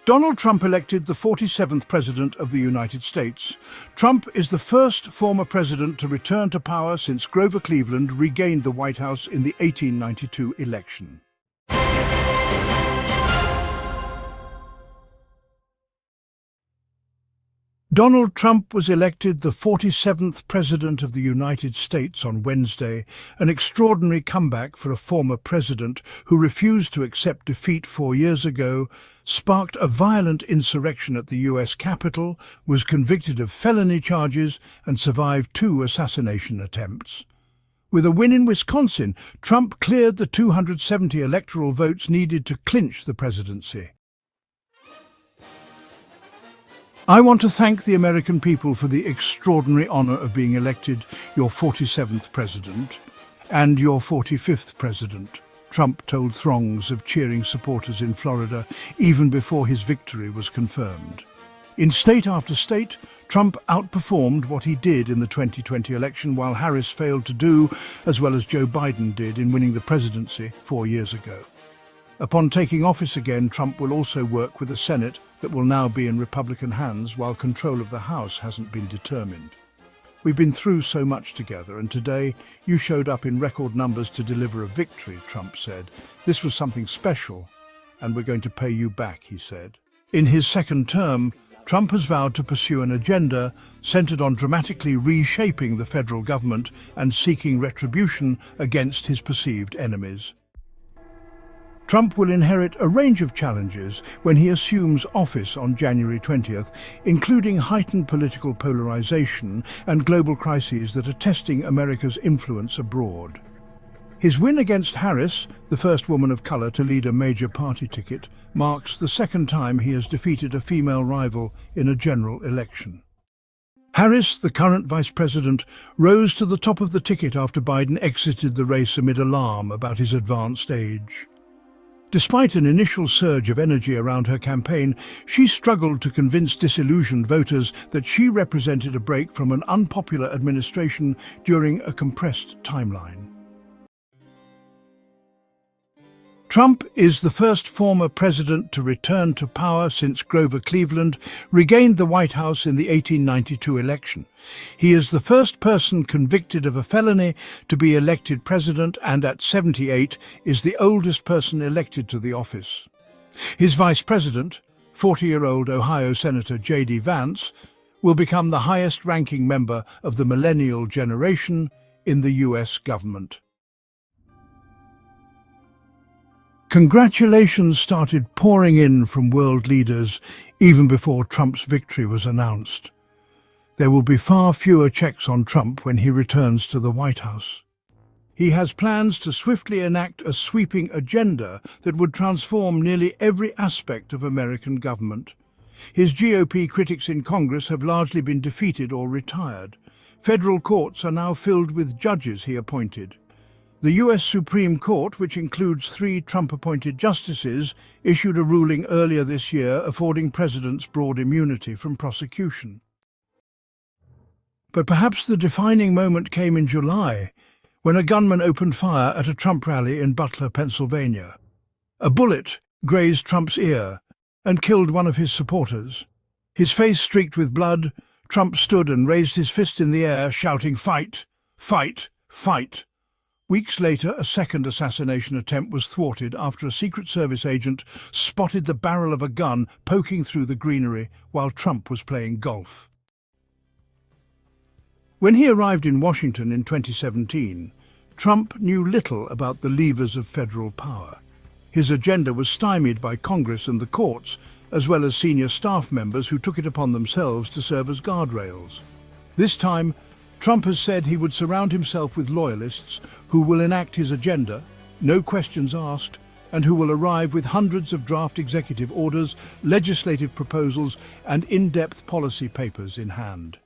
Donald Trump elected the 47th President of the United States. Trump is the first former president to return to power since Grover Cleveland regained the White House in the 1892 election. Donald Trump was elected the 47th President of the United States on Wednesday, an extraordinary comeback for a former president who refused to accept defeat 4 years ago, sparked a violent insurrection at the US Capitol, was convicted of felony charges, and survived 2 assassination attempts. With a win in Wisconsin, Trump cleared the 270 electoral votes needed to clinch the presidency. I want to thank the American people for the extraordinary honor of being elected your 47th president and your 45th president, Trump told throngs of cheering supporters in Florida even before his victory was confirmed. In state after state, Trump outperformed what he did in the 2020 election, while Harris failed to do as well as Joe Biden did in winning the presidency 4 years ago. Upon taking office again, Trump will also work with a Senate that will now be in Republican hands, while control of the House hasn't been determined. We've been through so much together, and today you showed up in record numbers to deliver a victory, Trump said. This was something special, and we're going to pay you back, he said. In his second term, Trump has vowed to pursue an agenda centered on dramatically reshaping the federal government and seeking retribution against his perceived enemies. Trump will inherit a range of challenges when he assumes office on January 20th, including heightened political polarization and global crises that are testing America's influence abroad. His win against Harris, the first woman of color to lead a major party ticket, marks the second time he has defeated a female rival in a general election. Harris, the current vice president, rose to the top of the ticket after Biden exited the race amid alarm about his advanced age. Despite an initial surge of energy around her campaign, she struggled to convince disillusioned voters that she represented a break from an unpopular administration during a compressed timeline. Trump is the first former president to return to power since Grover Cleveland regained the White House in the 1892 election. He is the first person convicted of a felony to be elected president, and at 78 is the oldest person elected to the office. His vice president, 40-year-old Ohio Senator J.D. Vance, will become the highest-ranking member of the millennial generation in the U.S. government. Congratulations started pouring in from world leaders even before Trump's victory was announced. There will be far fewer checks on Trump when he returns to the White House. He has plans to swiftly enact a sweeping agenda that would transform nearly every aspect of American government. His GOP critics in Congress have largely been defeated or retired. Federal courts are now filled with judges he appointed. The U.S. Supreme Court, which includes 3 Trump-appointed justices, issued a ruling earlier this year affording presidents broad immunity from prosecution. But perhaps the defining moment came in July, when a gunman opened fire at a Trump rally in Butler, Pennsylvania. A bullet grazed Trump's ear and killed one of his supporters. His face streaked with blood, Trump stood and raised his fist in the air, shouting, "Fight! Fight! Fight!" Weeks later, a second assassination attempt was thwarted after a Secret Service agent spotted the barrel of a gun poking through the greenery while Trump was playing golf. When he arrived in Washington in 2017, Trump knew little about the levers of federal power. His agenda was stymied by Congress and the courts, as well as senior staff members who took it upon themselves to serve as guardrails. This time, Trump has said he would surround himself with loyalists who will enact his agenda, no questions asked, and who will arrive with hundreds of draft executive orders, legislative proposals, and in-depth policy papers in hand.